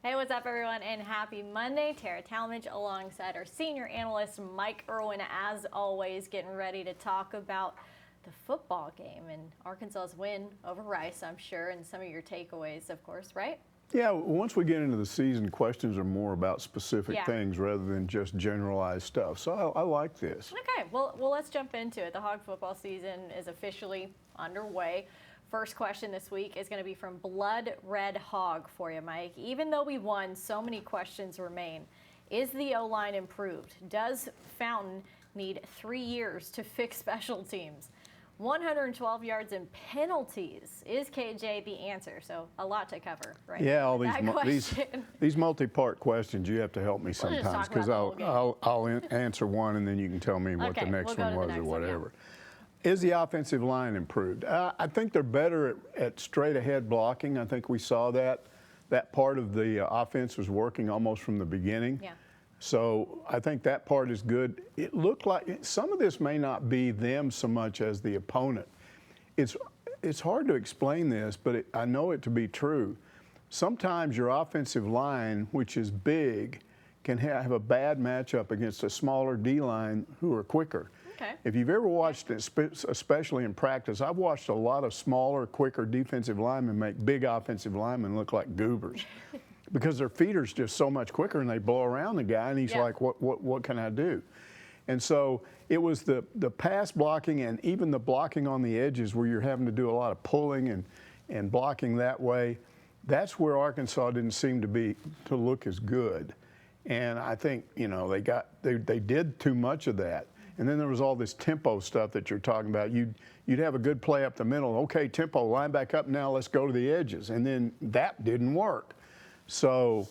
Hey, what's up, everyone, and happy Monday. Tara Talmadge alongside our senior analyst, Mike Irwin, as always, getting ready to talk about the football game and Arkansas's win over Rice, I'm sure, and some of your takeaways, of course, right? Yeah, once we get into the season, questions are more about specific things rather than just generalized stuff. So I like this. Okay, well, let's jump into it. The Hog football season is officially underway. First question this week is going to be from Blood Red Hog for you, Mike. Even though we won, so many questions remain. Is the O-line improved? Does Fountain need 3 years to fix special teams? 112 yards in penalties. Is KJ the answer? So a lot to cover, right? Yeah, all these multi-part questions, you have to help me sometimes because I'll answer one and then you can tell me what the next one was or whatever. Is the offensive line improved? I think they're better at straight ahead blocking. I think we saw that part of the offense was working almost from the beginning. Yeah. So I think that part is good. It looked like some of this may not be them so much as the opponent. It's hard to explain this, but I know it to be true. Sometimes your offensive line, which is big, can have a bad matchup against a smaller D-line who are quicker. Okay. If you've ever watched it, especially in practice, I've watched a lot of smaller, quicker defensive linemen make big offensive linemen look like goobers because their feet are just so much quicker and they blow around the guy and he's like, what can I do? And so it was the pass blocking and even the blocking on the edges where you're having to do a lot of pulling and blocking that way. That's where Arkansas didn't seem to look as good. And I think, you know, they did too much of that. And then there was all this tempo stuff that you're talking about. You'd have a good play up the middle. Okay, tempo, line back up now, let's go to the edges. And then that didn't work. So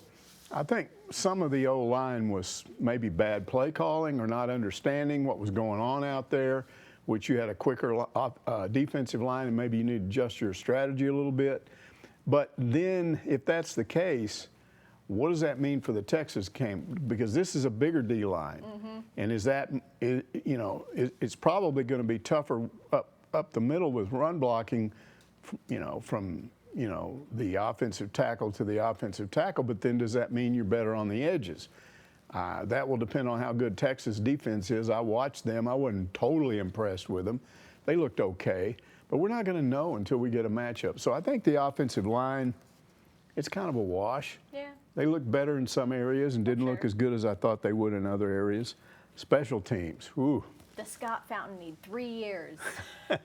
I think some of the O-line was maybe bad play calling or not understanding what was going on out there, which you had a quicker defensive line and maybe you need to adjust your strategy a little bit. But then if that's the case, what does that mean for the Texas game? Because this is a bigger D-line. And it's probably going to be tougher up the middle with run blocking, from the offensive tackle to the offensive tackle. But then does that mean you're better on the edges? That will depend on how good Texas defense is. I watched them. I wasn't totally impressed with them. They looked okay. But we're not going to know until we get a matchup. So I think the offensive line, it's kind of a wash. Yeah. They looked better in some areas and didn't look as good as I thought they would in other areas. Special teams, whew. Does Scott Fountain need 3 years?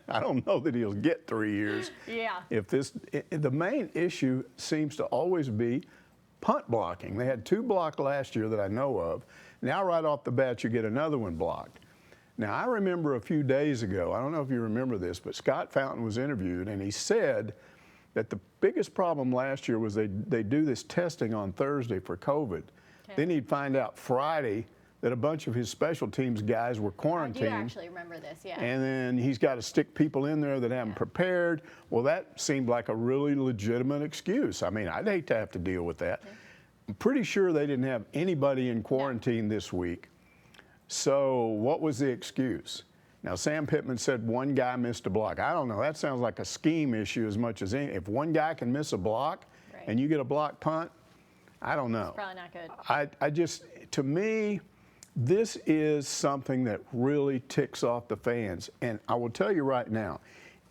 I don't know that he'll get 3 years. Yeah. The main issue seems to always be punt blocking. They had 2 blocked last year that I know of. Now right off the bat you get another one blocked. Now I remember a few days ago, I don't know if you remember this, but Scott Fountain was interviewed and he said that the biggest problem last year was they do this testing on Thursday for COVID. Okay. Then he'd find out Friday that a bunch of his special teams guys were quarantined. I do actually remember this, yeah. And then he's got to stick people in there that haven't prepared. Well, that seemed like a really legitimate excuse. I mean, I'd hate to have to deal with that. Okay. I'm pretty sure they didn't have anybody in quarantine this week. So what was the excuse? Now, Sam Pittman said one guy missed a block. I don't know. That sounds like a scheme issue as much as any. If one guy can miss a block and you get a block punt, I don't know. It's probably not good. To me, this is something that really ticks off the fans. And I will tell you right now,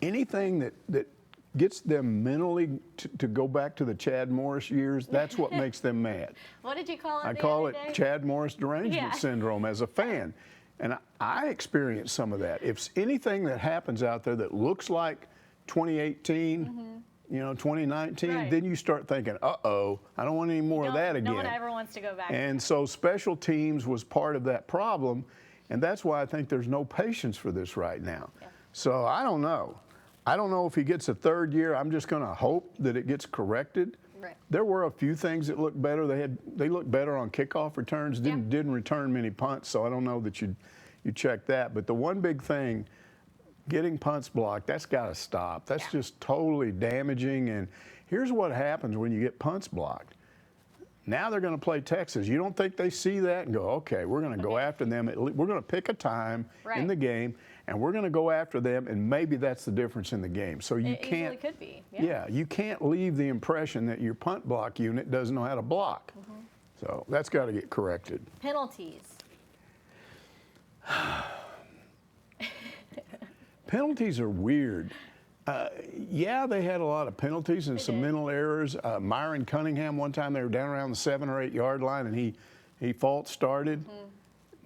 anything that gets them mentally to go back to the Chad Morris years, that's what makes them mad. What did you call it? I call it Chad Morris derangement syndrome as a fan. And I experienced some of that. If anything that happens out there that looks like 2018, 2019, then you start thinking, uh-oh, I don't want any more of that again. No one ever wants to go back. And so special teams was part of that problem, and that's why I think there's no patience for this right now. Yeah. So I don't know. I don't know if he gets a 3rd year. I'm just going to hope that it gets corrected. Right. There were a few things that looked better. They looked better on kickoff returns. Didn't return many punts, so I don't know that you check that. But the one big thing, getting punts blocked, that's got to stop. That's just totally damaging. And here's what happens when you get punts blocked. Now they're going to play Texas. You don't think they see that and go, okay, we're going to go after them. We're going to pick a time in the game, and we're going to go after them, and maybe that's the difference in the game. So you can't. It easily could be. Yeah, you can't leave the impression that your punt block unit doesn't know how to block. So that's got to get corrected. Penalties. Penalties are weird. Yeah, they had a lot of penalties and some mental errors. Myron Cunningham, one time they were down around the 7 or 8 yard line, and he false started.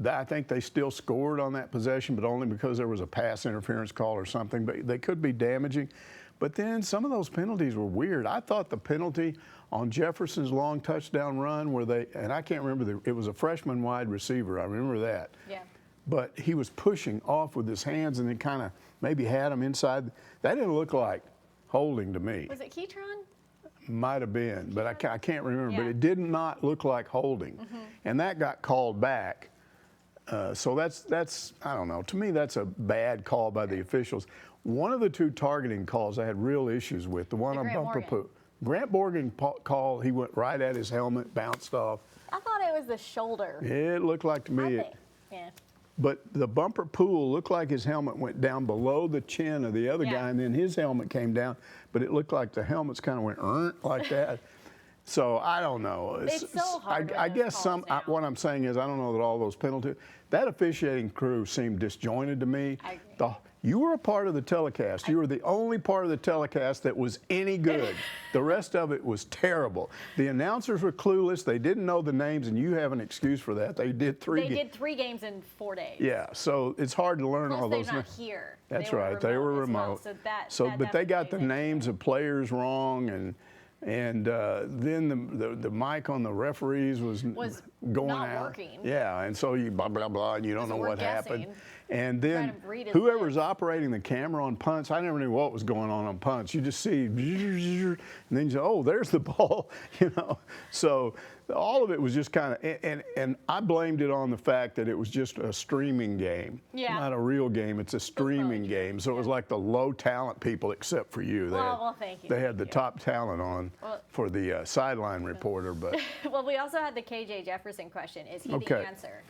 I think they still scored on that possession, but only because there was a pass interference call or something. But they could be damaging. But then some of those penalties were weird. I thought the penalty on Jefferson's long touchdown run, and I can't remember, it was a freshman wide receiver. I remember that. Yeah. But he was pushing off with his hands and then kind of maybe had him inside. That didn't look like holding to me. Was it Keytron? Might have been, but I can't remember. Yeah. But it did not look like holding. And that got called back. So that's I don't know. To me, that's a bad call by the officials. One of the 2 targeting calls I had real issues with, the one on bumper pool. Grant Morgan call, he went right at his helmet, bounced off. I thought it was the shoulder. It looked like to me. Yeah. But the bumper pool looked like his helmet went down below the chin of the other guy, and then his helmet came down. But it looked like the helmets kind of went like that. So I don't know. It's so hard. I guess what I'm saying is I don't know that all those penalties. That officiating crew seemed disjointed to me. I agree. You were a part of the telecast. You were the only part of the telecast that was any good. The rest of it was terrible. The announcers were clueless. They didn't know the names, and you have an excuse for that. They did 3 games. They did 3 games in 4 days. Yeah, so it's hard to learn all those. They're not here. That's right. They were remote. But they got the names of players wrong, and then the mic on the referees was going not out. Working. Yeah, and so you blah blah blah, and you don't know what happened. And then whoever's operating the camera on punts, I never knew what was going on punts. You just see, and then you say, oh, there's the ball, So all of it was just kind of, and I blamed it on the fact that it was just a streaming game, not a real game. It's a streaming game, so it was like the low talent people, except for you. Thank you. They had the top talent on for the sideline reporter, but. Well, we also had the KJ Jefferson question. Is he the answer?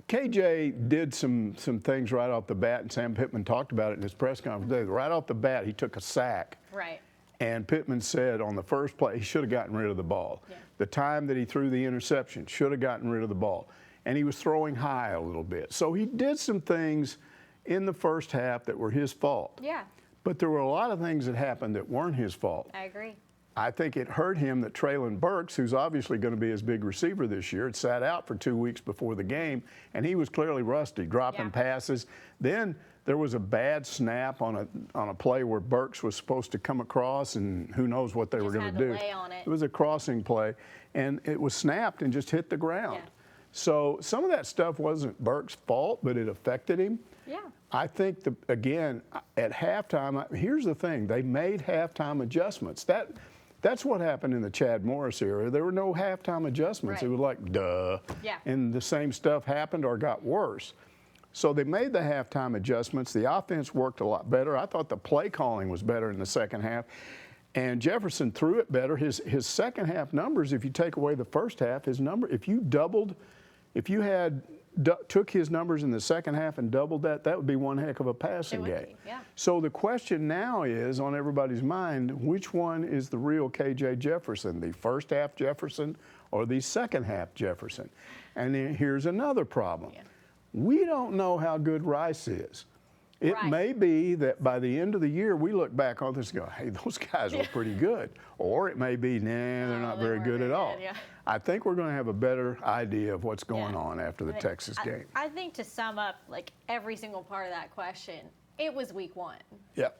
KJ did some things right off the bat, and Sam Pittman talked about it in his press conference today. Right off the bat, he took a sack. Right. And Pittman said on the first play, he should have gotten rid of the ball. Yeah. The time that he threw the interception, should have gotten rid of the ball. And he was throwing high a little bit. So he did some things in the first half that were his fault. Yeah. But there were a lot of things that happened that weren't his fault. I agree. I think it hurt him that Traylon Burks, who's obviously going to be his big receiver this year, had sat out for 2 weeks before the game, and he was clearly rusty, dropping passes. Then there was a bad snap on a play where Burks was supposed to come across, and who knows what they were going to do. Lay on it. It was a crossing play, and it was snapped and just hit the ground. Yeah. So some of that stuff wasn't Burks' fault, but it affected him. Yeah. I think, again, at halftime, here's the thing. They made halftime adjustments. That's what happened in the Chad Morris era. There were no halftime adjustments. Right. It was like, duh. Yeah. And the same stuff happened or got worse. So they made the halftime adjustments. The offense worked a lot better. I thought the play calling was better in the second half. And Jefferson threw it better. His second half numbers, if you take away the first half, if you took his numbers in the second half and doubled that would be one heck of a passing game. Yeah. So the question now is on everybody's mind, which one is the real KJ Jefferson, the first half Jefferson or the second half Jefferson? And then here's another problem. Yeah. We don't know how good Rice is. It may be that by the end of the year, we look back on this and go, hey, those guys were pretty good. Or it may be, they're not very good at all. Yeah. I think we're going to have a better idea of what's going on after the Texas game. I think to sum up every single part of that question, it was week 1. Yep.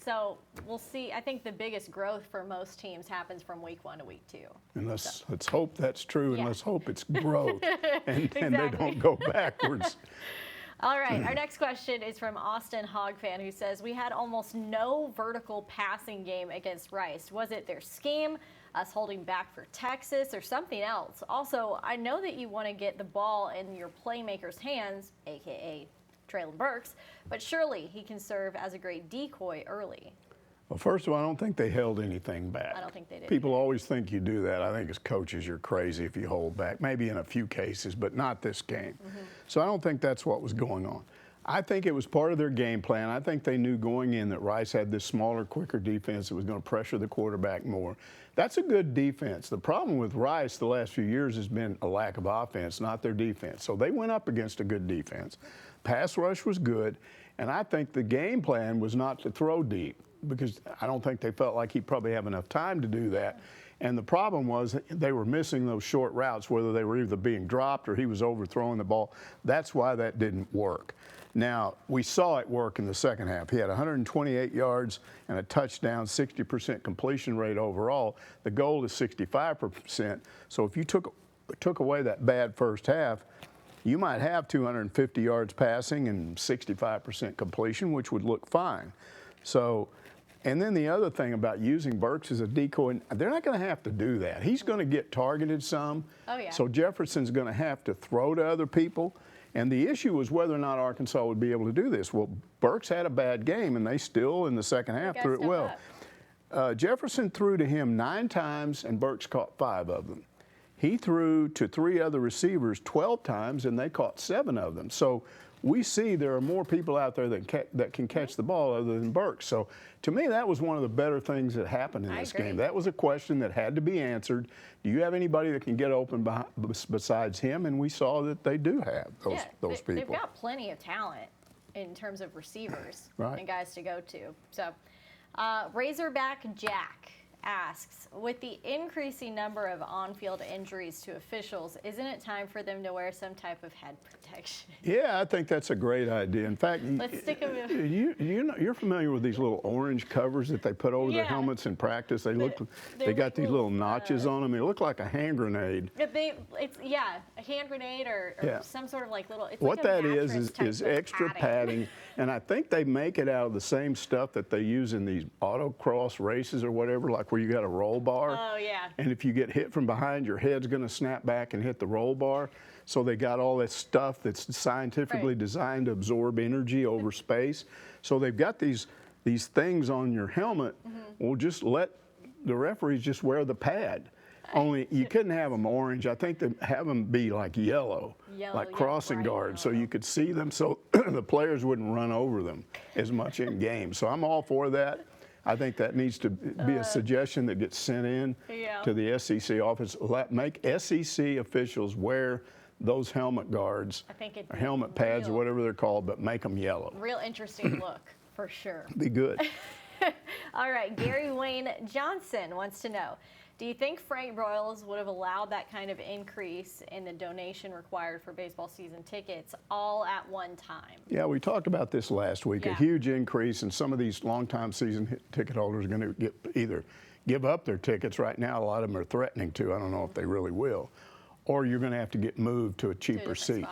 So we'll see. I think the biggest growth for most teams happens from week 1 to week 2. And let's hope that's true, and let's hope it's growth and they don't go backwards. All right, our next question is from Austin Hogfan, who says, we had almost no vertical passing game against Rice. Was it their scheme, us holding back for Texas, or something else? Also, I know that you want to get the ball in your playmaker's hands, a.k.a. Traylon Burks, but surely he can serve as a great decoy early. Well, first of all, I don't think they held anything back. I don't think they did. People always think you do that. I think as coaches, you're crazy if you hold back. Maybe in a few cases, but not this game. So I don't think that's what was going on. I think it was part of their game plan. I think they knew going in that Rice had this smaller, quicker defense that was going to pressure the quarterback more. That's a good defense. The problem with Rice the last few years has been a lack of offense, not their defense. So they went up against a good defense. Pass rush was good, and I think the game plan was not to throw deep because I don't think they felt like he'd probably have enough time to do that. And the problem was they were missing those short routes, whether they were either being dropped or he was overthrowing the ball. That's why that didn't work. Now, we saw it work in the second half. He had 128 yards and a touchdown, 60% completion rate overall. The goal is 65%. So if you took away that bad first half, you might have 250 yards passing and 65% completion, which would look fine. So, and then the other thing about using Burks as a decoy, they're not going to have to do that. He's going to get targeted some. Oh, yeah. So Jefferson's going to have to throw to other people. And the issue was whether or not Arkansas would be able to do this. Well, Burks had a bad game, and they still, in the second half, threw it well. Jefferson threw to him 9 times, and Burks caught 5 of them. He threw to 3 other receivers 12 times, and they caught 7 of them. So we see there are more people out there that can catch the ball other than Burks. So to me, that was one of the better things that happened in this game. That was a question that had to be answered. Do you have anybody that can get open besides him? And we saw that they do have those people. They've got plenty of talent in terms of receivers and guys to go to. So Razorback Jack asks, with the increasing number of on-field injuries to officials, isn't it time for them to wear some type of head protection? Yeah, I think that's a great idea. In fact, Let's stick them you're familiar with these little orange covers that they put over their helmets in practice? They got these little notches on them. They look like a hand grenade. It's a hand grenade or some sort of like little. It's what like that is extra padding, and I think they make it out of the same stuff that they use in these autocross races or whatever, like where you got a roll bar. Oh, yeah. And if you get hit from behind, your head's going to snap back and hit the roll bar. So they got all this stuff that's scientifically designed to absorb energy over space. So they've got these things on your helmet. Well, just let the referees just wear the pad. Only you couldn't have them orange. I think they have them be like yellow like crossing guards, so you could see them so the players wouldn't run over them as much in games. So I'm all for that. I think that needs to be a suggestion that gets sent in to the SEC office. Make SEC officials wear those helmet guards, or helmet pads, or whatever they're called, but make them yellow. Real interesting look, for sure. Be good. All right, Gary Wayne Johnson wants to know, do you think Frank Broyles would have allowed that kind of increase in the donation required for baseball season tickets all at one time? Yeah, we talked about this last week. A huge increase, and some of these longtime season ticket holders are going to either give up their tickets. Right now, a lot of them are threatening to. I don't know if they really will. Or you're going to have to get moved to a cheaper seat.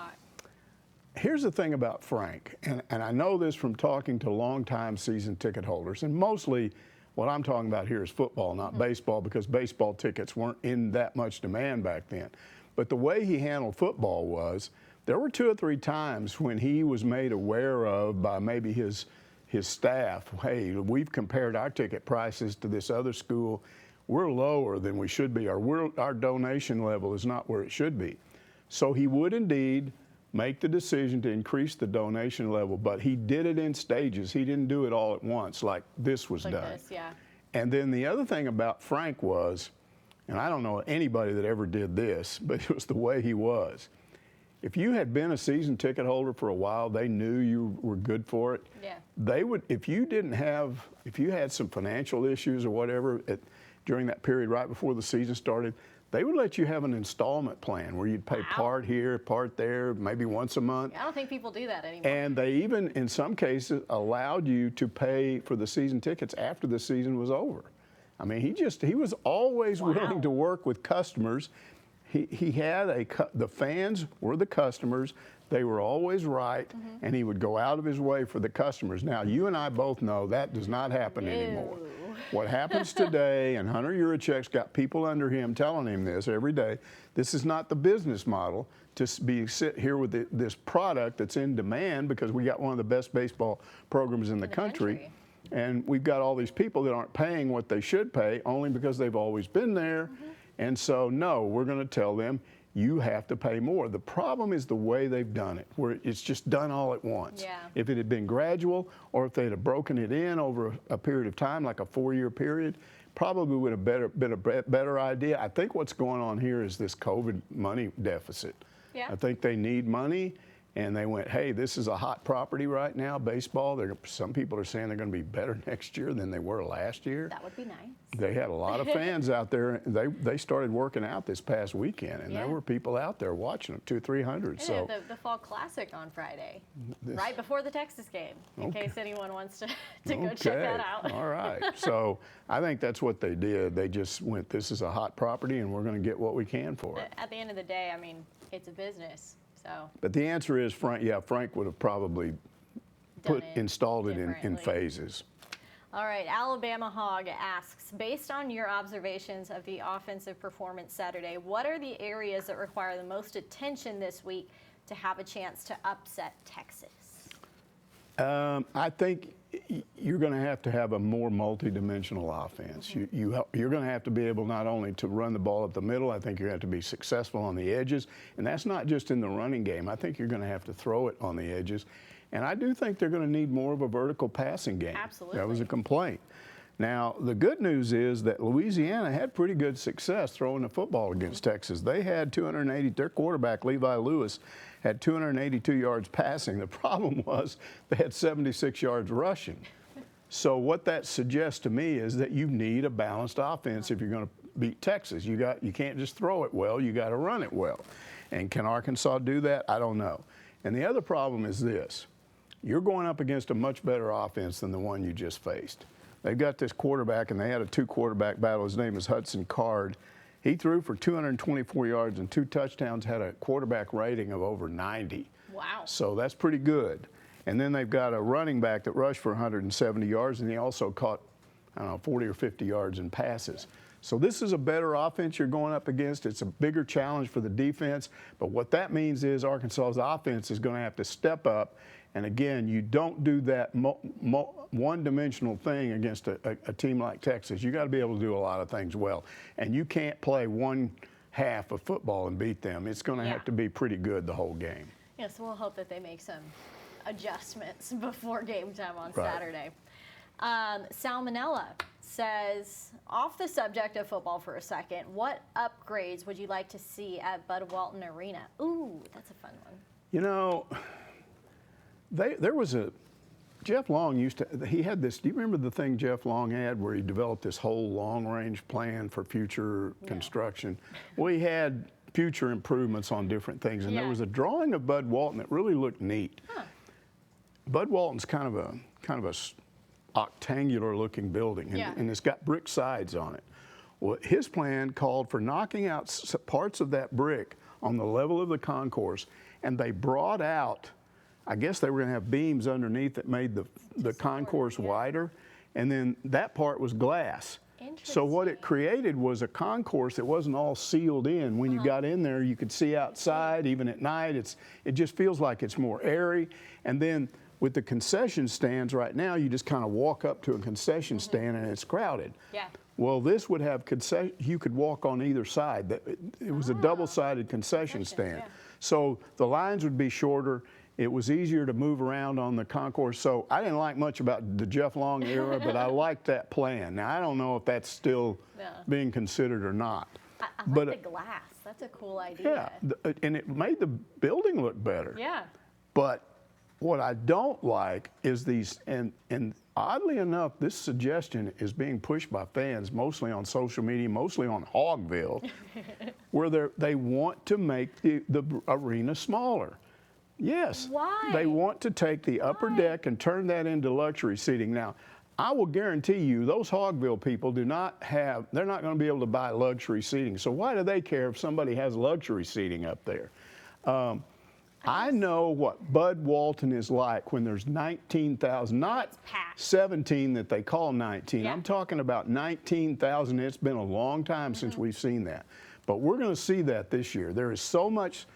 Here's the thing about Frank, and I know this from talking to longtime season ticket holders, and mostly what I'm talking about here is football, not baseball, because baseball tickets weren't in that much demand back then. But the way he handled football was, there were 2 or 3 times when he was made aware of by maybe his staff, hey, we've compared our ticket prices to this other school. We're lower than we should be. Our donation level is not where it should be. So he would indeed make the decision to increase the donation level, but he did it in stages. He didn't do it all at once like this was done. And then the other thing about Frank was, and I don't know anybody that ever did this, but it was the way he was. If you had been a season ticket holder for a while, they knew you were good for it. They would, if you had some financial issues or whatever during that period right before the season started, they would let you have an installment plan where you'd pay part here, part there, maybe once a month. I don't think people do that anymore. And they even, in some cases, allowed you to pay for the season tickets after the season was over. I mean, he was always willing to work with customers. He had the fans were the customers. They were always right, and he would go out of his way for the customers. Now, you and I both know that does not happen anymore. What happens today, and Hunter Yurichek's got people under him telling him this every day, this is not the business model to sit here with this product that's in demand because we got one of the best baseball programs in the country. And we've got all these people that aren't paying what they should pay only because they've always been there. And so, no, we're going to tell them, you have to pay more. The problem is the way they've done it, where it's just done all at once. Yeah. If it had been gradual, or if they'd have broken it in over a period of time, like a 4-year period, probably would have been a better idea. I think what's going on here is this COVID money deficit. Yeah. I think they need money, and they went, hey, this is a hot property right now, baseball. Some people are saying they're going to be better next year than they were last year. That would be nice. They had a lot of fans out there. They started working out this past weekend, and Yeah. there were people out there watching them, 200-300. So The Fall Classic on Friday, right before the Texas game, in case anyone wants to go check that out. All right. So I think that's what they did. They just went, this is a hot property, and we're going to get what we can for it. At the end of the day, I mean, it's a business, so. But the answer is, Frank would have probably installed it in differently. phases. All right, Alabama Hog asks, based on your observations of the offensive performance Saturday, what are the areas that require the most attention this week to have a chance to upset Texas? I think you're going to have a more multidimensional offense. You're going to have to be able not only to run the ball up the middle, I think you're going to have to be successful on the edges. And that's not just in the running game. I think you're going to have to throw it on the edges. And I do think they're going to need more of a vertical passing game. Absolutely. That was a complaint. Now, the good news is that Louisiana had pretty good success throwing the football against Texas. They had their quarterback, Levi Lewis, had 282 yards passing. The problem was they had 76 yards rushing. So what that suggests to me is that you need a balanced offense if you're going to beat Texas. You can't just throw it well, you got to run it well. And can Arkansas do that? I don't know. And the other problem is this. You're going up against a much better offense than the one you just faced. They've got this quarterback, and they had a 2-quarterback battle. His name is Hudson Card. He threw for 224 yards and 2 touchdowns, had a quarterback rating of over 90. Wow. So that's pretty good. And then they've got a running back that rushed for 170 yards, and he also caught, 40 or 50 yards in passes. So this is a better offense you're going up against. It's a bigger challenge for the defense. But what that means is Arkansas's offense is going to have to step up. And again, you don't do that one-dimensional thing against a team like Texas. You got to be able to do a lot of things well. And you can't play one half of football and beat them. It's going to have to be pretty good the whole game. Yeah, so we'll hope that they make some adjustments before game time on Saturday. Salmonella says, off the subject of football for a second, what upgrades would you like to see at Bud Walton Arena? Ooh, that's a fun one. You know, there was Jeff Long he had this, do you remember the thing Jeff Long had where he developed this whole long-range plan for future construction? Well, he had future improvements on different things, and there was a drawing of Bud Walton that really looked neat. Huh. Bud Walton's kind of a octangular-looking building, and it's got brick sides on it. Well, his plan called for knocking out parts of that brick on the level of the concourse, and they brought out, I guess they were going to have beams underneath that made the concourse wider, and then that part was glass. So what it created was a concourse that wasn't all sealed in. When you got in there, you could see outside, even at night. It just feels like it's more airy. And then with the concession stands right now, you just kind of walk up to a concession stand and it's crowded. Yeah. Well, this would have you could walk on either side. It was a double-sided concession stand. Yeah. So the lines would be shorter. It was easier to move around on the concourse. So I didn't like much about the Jeff Long era, but I liked that plan. Now, I don't know if that's still being considered or not. I like the glass. That's a cool idea. Yeah, and it made the building look better. Yeah. But what I don't like is these, and oddly enough, this suggestion is being pushed by fans, mostly on social media, mostly on Hogville, where they want to make the arena smaller. Yes. Why? They want to take the upper deck and turn that into luxury seating. Now, I will guarantee you those Hogville people they're not going to be able to buy luxury seating. So why do they care if somebody has luxury seating up there? I know what Bud Walton is like when there's 19,000, not 17 that they call 19. Yeah. I'm talking about 19,000. It's been a long time since we've seen that. But we're going to see that this year. There is so much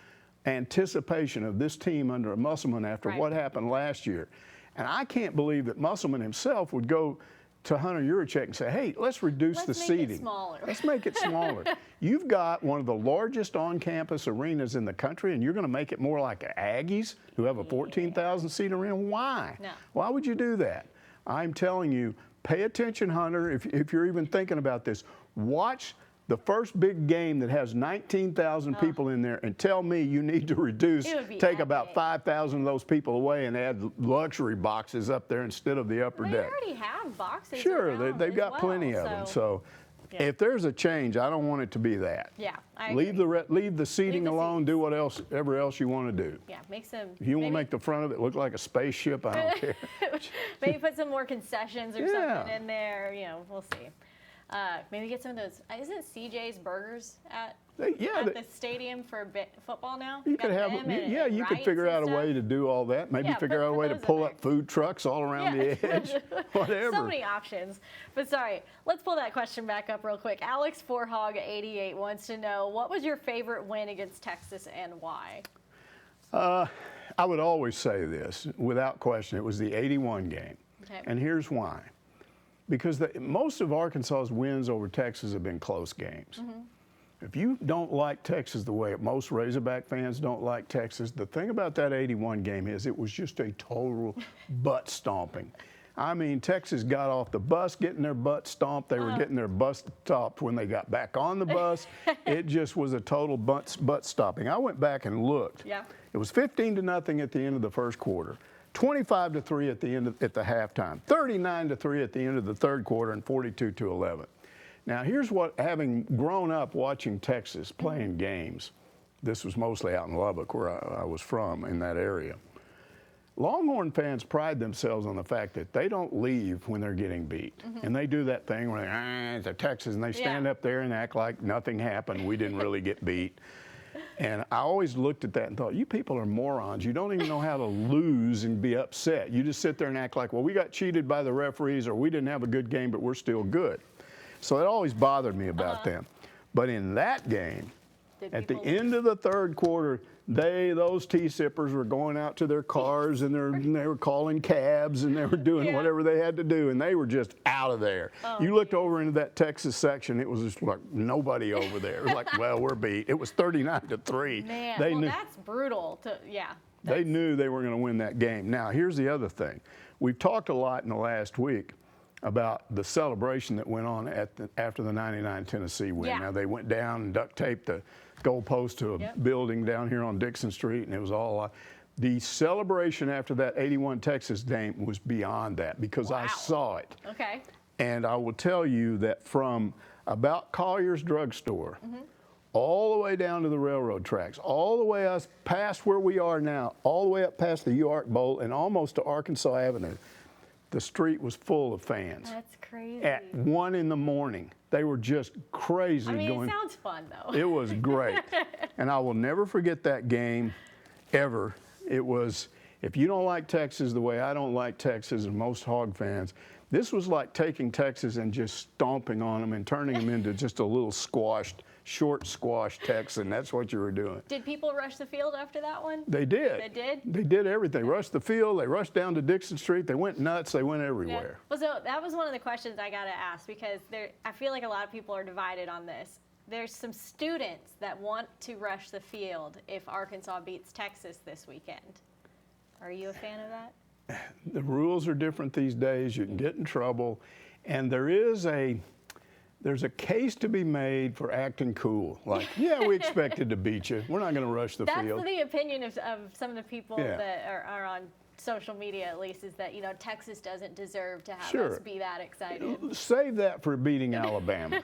anticipation of this team under Musselman after what happened last year. And I can't believe that Musselman himself would go to Hunter Yurachek and say, hey, let's reduce the seating. Let's make it smaller. Let's make it smaller. You've got one of the largest on-campus arenas in the country, and you're going to make it more like the Aggies, who have a 14,000-seat arena. Why? No. Why would you do that? I'm telling you, pay attention, Hunter, if you're even thinking about this. Watch the first big game that has 19,000 people in there and tell me you need to take about 5,000 of those people away and add luxury boxes up there instead of the upper deck. They already have boxes. Sure, they've got plenty of them. So if there's a change, I don't want it to be that. Yeah, I agree. Leave the seating alone. Do whatever else you want to do. Yeah, make some. If you want to make the front of it look like a spaceship, I don't care. Maybe put some more concessions or something in there. You know, we'll see. Maybe get some of those. Isn't CJ's Burgers at the stadium for football now? You could have them. Yeah, you could figure out a way to do all that. Maybe figure out a way to pull up food trucks all around the edge. Whatever. So many options. But sorry, let's pull that question back up real quick. Alex Forhog88 wants to know, what was your favorite win against Texas and why? I would always say this, without question, it was the 81 game. Okay. And here's why. Because most of Arkansas's wins over Texas have been close games. If you don't like Texas the way most Razorback fans don't like Texas, the thing about that 81 game is it was just a total butt stomping. I mean, Texas got off the bus getting their butt stomped. They were getting their butt stomped when they got back on the bus. It just was a total butt stomping. I went back and looked. Yeah. It was 15-0 at the end of the first quarter. 25-3 at the halftime, 39-3 at the end of the third quarter, and 42-11. Now, here's what, having grown up watching Texas playing games, this was mostly out in Lubbock, where I was from, in that area. Longhorn fans pride themselves on the fact that they don't leave when they're getting beat. And they do that thing where they're Texas, and they stand up there and act like nothing happened. We didn't really get beat. And I always looked at that and thought, you people are morons. You don't even know how to lose and be upset. You just sit there and act like, well, we got cheated by the referees, or we didn't have a good game, but we're still good. So it always bothered me about them. But in that game, at the end of the third quarter, those T-sippers were going out to their cars, and they were calling cabs, and they were doing whatever they had to do, and they were just out of there. You looked over into that Texas section, it was just like nobody over there. It was like, well, we're beat. It was 39-3. Man, that's brutal. They knew they were going to win that game. Now, here's the other thing. We've talked a lot in the last week about the celebration that went on after the 99 Tennessee win. Yeah. Now, they went down and duct taped the goalpost to a building down here on Dixon Street, and it was all the celebration after that 81 Texas game was beyond that, because I saw it. Okay. And I will tell you that from about Collier's drugstore all the way down to the railroad tracks, all the way us past where we are now, all the way up past the U-Ark Bowl and almost to Arkansas Avenue, the street was full of fans. That's crazy. At 1 in the morning. They were just crazy. I mean, it sounds fun, though. It was great. And I will never forget that game, ever. It was, if you don't like Texas the way I don't like Texas and most Hog fans, this was like taking Texas and just stomping on them and turning them into just a little short squash Texan. That's what you were doing. Did people rush the field after that one? They did. They did? They did everything. They rushed the field. They rushed down to Dixon Street. They went nuts. They went everywhere. Well, so that was one of the questions I got to ask, because I feel like a lot of people are divided on this. There's some students that want to rush the field if Arkansas beats Texas this weekend. Are you a fan of that? The rules are different these days. You can get in trouble. And there's a case to be made for acting cool. Like, yeah, we expected to beat you. We're not going to rush the field. That's the opinion of some of the people that are on social media, at least, is that, Texas doesn't deserve to have us be that excited. Save that for beating Alabama.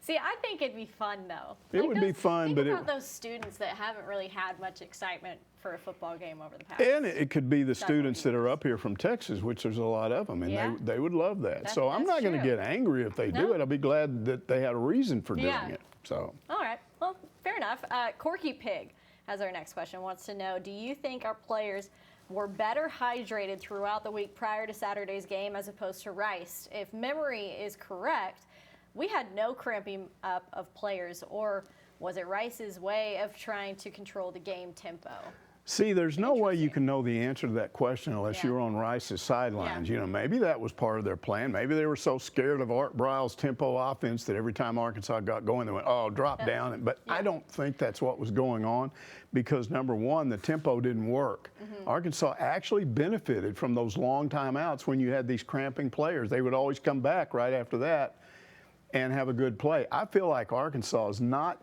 See, I think it'd be fun, though. It would be fun, but think about those students that haven't really had much excitement for a football game over the past. And it could be the students that are up here from Texas, which there's a lot of them, and they would love that. So I'm not going to get angry if they do it. I'll be glad that they had a reason for doing it. So. All right. Well, fair enough. Corky Pig has our next question. Wants to know, do you think our players were better hydrated throughout the week prior to Saturday's game as opposed to Rice? If memory is correct, we had no cramping up of players, or was it Rice's way of trying to control the game tempo? See, there's no way you can know the answer to that question unless Yeah. you're on Rice's sidelines. Yeah. You know, maybe that was part of their plan. Maybe they were so scared of Art Briles' tempo offense that every time Arkansas got going, they went, oh, drop down. But I don't think that's what was going on because, number one, the tempo didn't work. Arkansas actually benefited from those long timeouts when you had these cramping players. They would always come back right after that and have a good play. I feel like Arkansas is not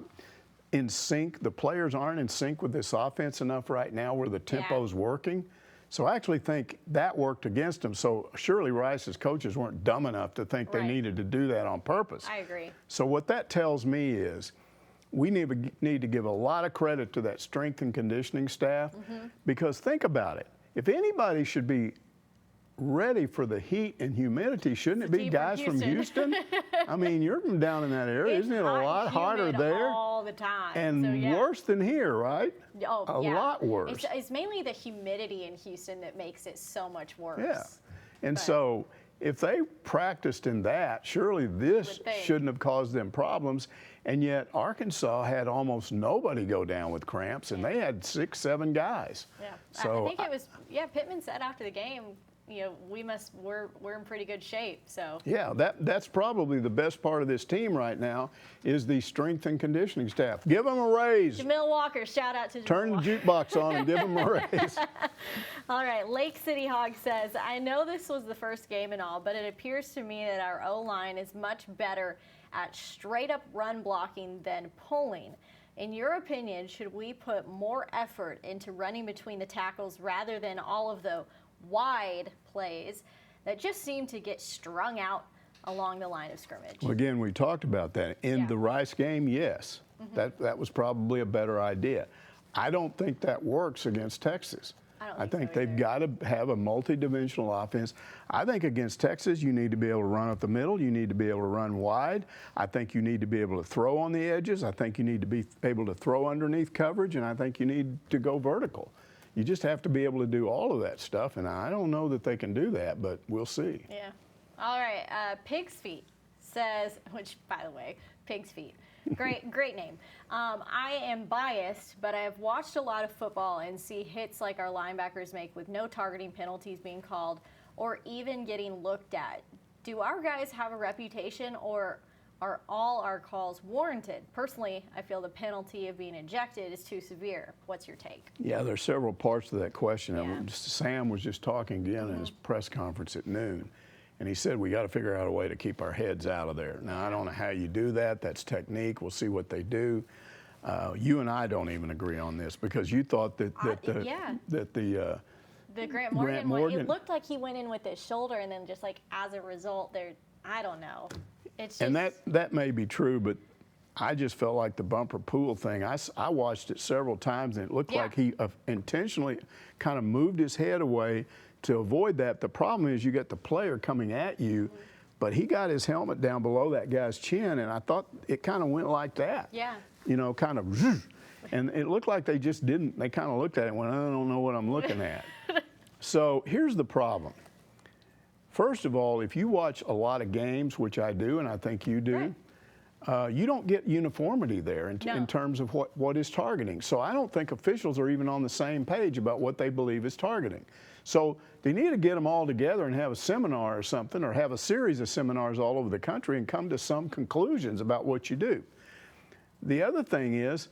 in sync. The players aren't in sync with this offense enough right now where the tempo's working. So I actually think that worked against them. So surely Rice's coaches weren't dumb enough to think they needed to do that on purpose. I agree. So what that tells me is we need to give a lot of credit to that strength and conditioning staff because think about it. If anybody should be ready for the heat and humidity, shouldn't it be guys from Houston? I mean, you're from down in that area. Isn't it a lot hotter there? All the time. And worse than here, right? Oh, a lot worse. It's mainly the humidity in Houston that makes it so much worse. Yeah. And so if they practiced in that, surely this shouldn't have caused them problems. And yet Arkansas had almost nobody go down with cramps, and they had 6, 7 guys. Yeah. So I think it was, Pittman said after the game, you know, we're in pretty good shape. So yeah, that's probably the best part of this team right now is the strength and conditioning staff. Give them a raise. Jamil Walker, shout out to Jamil Turn the jukebox on and give them a raise. All right, Lake City Hog says, I know this was the first game and all, but it appears to me that our O-line is much better at straight up run blocking than pulling. In your opinion, should we put more effort into running between the tackles rather than all of the wide plays that just seem to get strung out along the line of scrimmage? Well, again, we talked about that. In the Rice game, yes, that was probably a better idea. I don't think that works against Texas. I think they've got to have a multi-dimensional offense. I think against Texas, you need to be able to run up the middle. You need to be able to run wide. I think you need to be able to throw on the edges. I think you need to be able to throw underneath coverage, and I think you need to go vertical. You just have to be able to do all of that stuff, and I don't know that they can do that, but we'll see. Yeah. All right. Pig's Feet says, which, by the way, Pig's Feet, great name. I am biased, but I have watched a lot of football and see hits like our linebackers make with no targeting penalties being called or even getting looked at. Do our guys have a reputation, or are all our calls warranted? Personally, I feel the penalty of being ejected is too severe. What's your take? Yeah, there's several parts to that question. Sam was just talking again in his press conference at noon, and he said we got to figure out a way to keep our heads out of there. Now, I don't know how you do that. That's technique. We'll see what they do. You and I don't even agree on this because you thought that the Grant Morgan one, it looked like he went in with his shoulder, and then just like as a result, I don't know. It's just, and that may be true, but I just felt like the bumper pool thing. I watched it several times, and it looked like he intentionally kind of moved his head away to avoid that. The problem is you get the player coming at you, but he got his helmet down below that guy's chin, and I thought it kind of went like that. Yeah. You know, kind of, and it looked like they just didn't. They kind of looked at it and went, I don't know what I'm looking at. So here's the problem. First of all, if you watch a lot of games, which I do, and I think you do, you don't get uniformity there in terms of what is targeting. So I don't think officials are even on the same page about what they believe is targeting. So they need to get them all together and have a seminar or something, or have a series of seminars all over the country and come to some conclusions about what you do. The other thing is,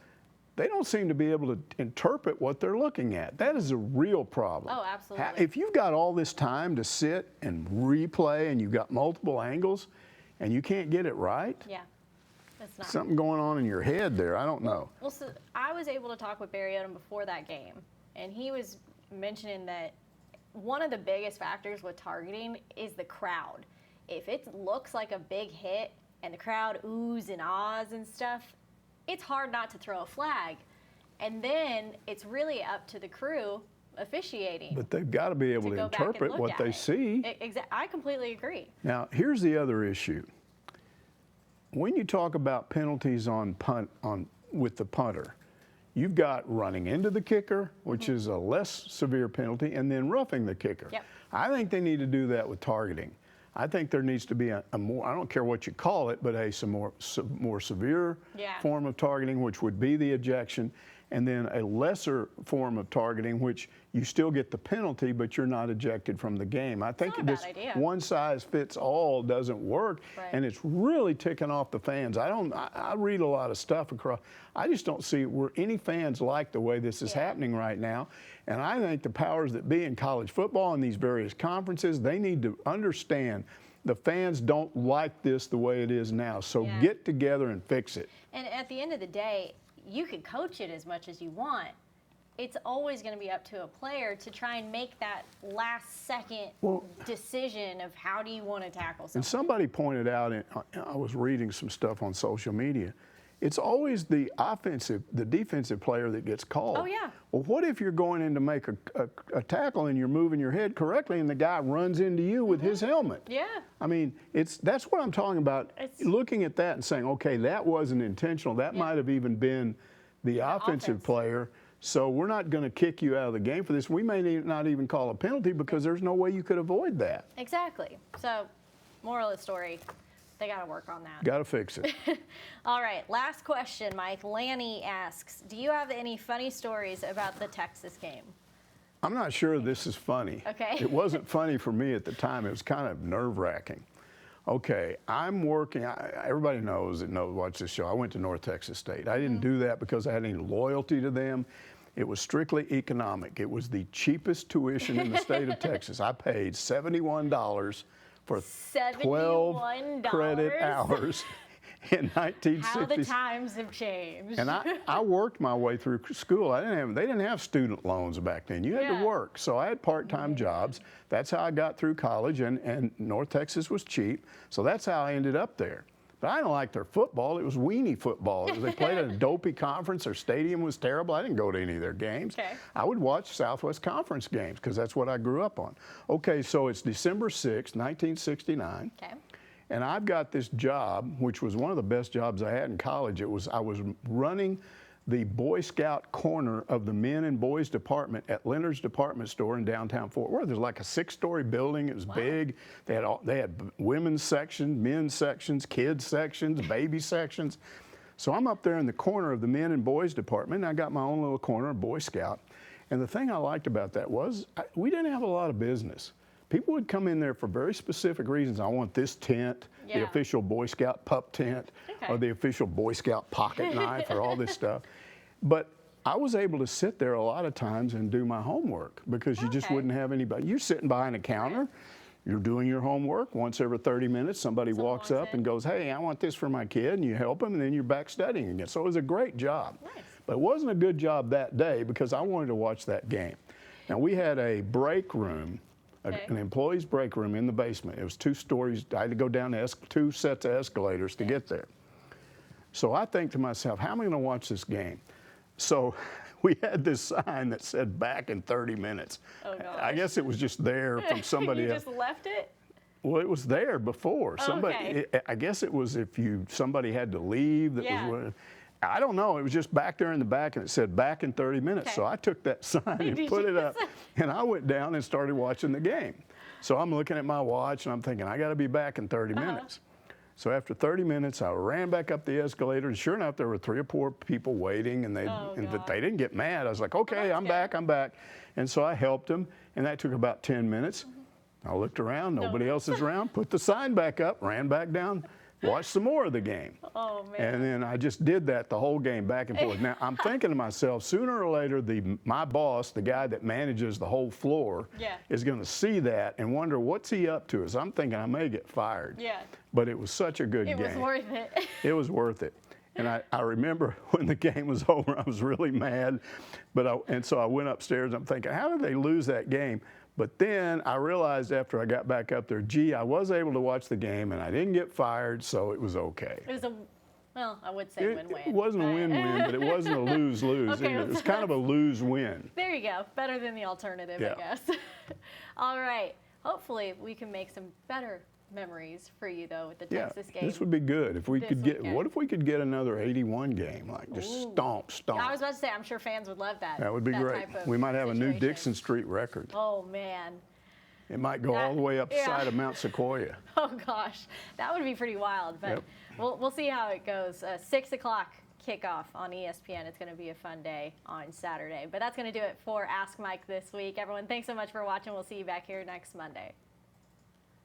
they don't seem to be able to interpret what they're looking at. That is a real problem. Oh, absolutely. If you've got all this time to sit and replay and you've got multiple angles and you can't get it right, that's not something going on in your head there. I don't know. Well, so I was able to talk with Barry Odom before that game, and he was mentioning that one of the biggest factors with targeting is the crowd. If it looks like a big hit and the crowd oohs and ahs and stuff, it's hard not to throw a flag. And then it's really up to the crew officiating. But they've got to be able to interpret what they see. I completely agree. Now, here's the other issue. When you talk about penalties with the punter, you've got running into the kicker, which is a less severe penalty, and then roughing the kicker. Yep. I think they need to do that with targeting. I think there needs to be a more, I don't care what you call it, but some more severe form of targeting, which would be the ejection. and then a lesser form of targeting, which you still get the penalty, but you're not ejected from the game. I think this one size fits all doesn't work, and it's really ticking off the fans. I read a lot of stuff across. I just don't see where any fans like the way this is happening right now. And I think the powers that be in college football and these various conferences, they need to understand the fans don't like this the way it is now. So get together and fix it. And at the end of the day, you can coach it as much as you want. It's always going to be up to a player to try and make that last second decision of how do you want to tackle something. And somebody pointed out, I was reading some stuff on social media, it's always the defensive player that gets called. Oh, yeah. Well, what if you're going in to make a tackle and you're moving your head correctly and the guy runs into you with his helmet? Yeah. I mean, that's what I'm talking about. Looking at that and saying, okay, that wasn't intentional. That might have even been the offensive player. So we're not going to kick you out of the game for this. We may not even call a penalty because there's no way you could avoid that. Exactly. So, moral of the story, they got to work on that. Got to fix it. All right, last question, Mike. Lanny asks, do you have any funny stories about the Texas game? I'm not sure this is funny. Okay. It wasn't funny for me at the time. It was kind of nerve-wracking. Okay, I'm working. Everybody knows watch this show. I went to North Texas State. I didn't do that because I had any loyalty to them. It was strictly economic. It was the cheapest tuition in the state of Texas. I paid $71 for 12 credit hours in 1960s. How the times have changed. And I worked my way through school. They didn't have student loans back then. You had to work. So I had part-time jobs. That's how I got through college, and North Texas was cheap. So that's how I ended up there. But I didn't like their football. It was weenie football. They played at a dopey conference. Their stadium was terrible. I didn't go to any of their games. Okay. I would watch Southwest Conference games because that's what I grew up on. Okay, so it's December 6, 1969. Okay. And I've got this job, which was one of the best jobs I had in college. I was running the Boy Scout corner of the men and boys department at Leonard's Department Store in downtown Fort Worth. There's like a 6-story building. It was big. They had women's sections, men's sections, kids sections, baby sections. So I'm up there in the corner of the men and boys department, and I got my own little corner of Boy Scout. And the thing I liked about that was we didn't have a lot of business. People would come in there for very specific reasons. I want this tent, the official Boy Scout pup tent, or the official Boy Scout pocket knife, or all this stuff. But I was able to sit there a lot of times and do my homework because you just wouldn't have anybody. You're sitting behind a counter, you're doing your homework. Once every 30 minutes, somebody walks up and goes, hey, I want this for my kid, and you help them, and then you're back studying again. So it was a great job. Nice. But it wasn't a good job that day because I wanted to watch that game. Now, we had a break room. An employee's break room in the basement. It was 2 stories. I had to go down 2 sets of escalators to get there. So I think to myself, how am I going to watch this game? So we had this sign that said back in 30 minutes. Oh, gosh. I guess it was just there from somebody else. You just left it? Well, it was there before. I guess it was if somebody had to leave. Was. I don't know. It was just back there in the back, and it said back in 30 minutes. Okay. So I took that sign and put it up, and I went down and started watching the game. So I'm looking at my watch, and I'm thinking, I got to be back in 30 minutes. So after 30 minutes, I ran back up the escalator, and sure enough, there were 3 or 4 people waiting, and they didn't get mad. I was like, okay, I'm back. And so I helped them, and that took about 10 minutes. I looked around, nobody else is around, put the sign back up, ran back down, watched some more of the game. Oh, man. And then I just did that the whole game, back and forth. Now, I'm thinking to myself, sooner or later, my boss, the guy that manages the whole floor, is going to see that and wonder, what's he up to? So I'm thinking I may get fired. Yeah. But it was such a good game. It was worth it. It was worth it. And I remember when the game was over, I was really mad. And so I went upstairs, I'm thinking, how did they lose that game? But then I realized after I got back up there, gee, I was able to watch the game, and I didn't get fired, so it was okay. It was well, I would say win-win. It wasn't a win-win, but it wasn't a lose-lose either. It was kind of a lose-win. There you go. Better than the alternative, I guess. All right. Hopefully, we can make some better memories for you, though, with the Texas game. This would be good if we could get. What if we could get another 81 game, like just stomp. I was about to say, I'm sure fans would love that. That would be great. We might have a new Dixon Street record. Oh man. It might go all the way up the side of Mount Sequoia. Oh gosh, that would be pretty wild. But we'll see how it goes. 6 o'clock kickoff on ESPN. It's going to be a fun day on Saturday. But that's going to do it for Ask Mike this week. Everyone, thanks so much for watching. We'll see you back here next Monday.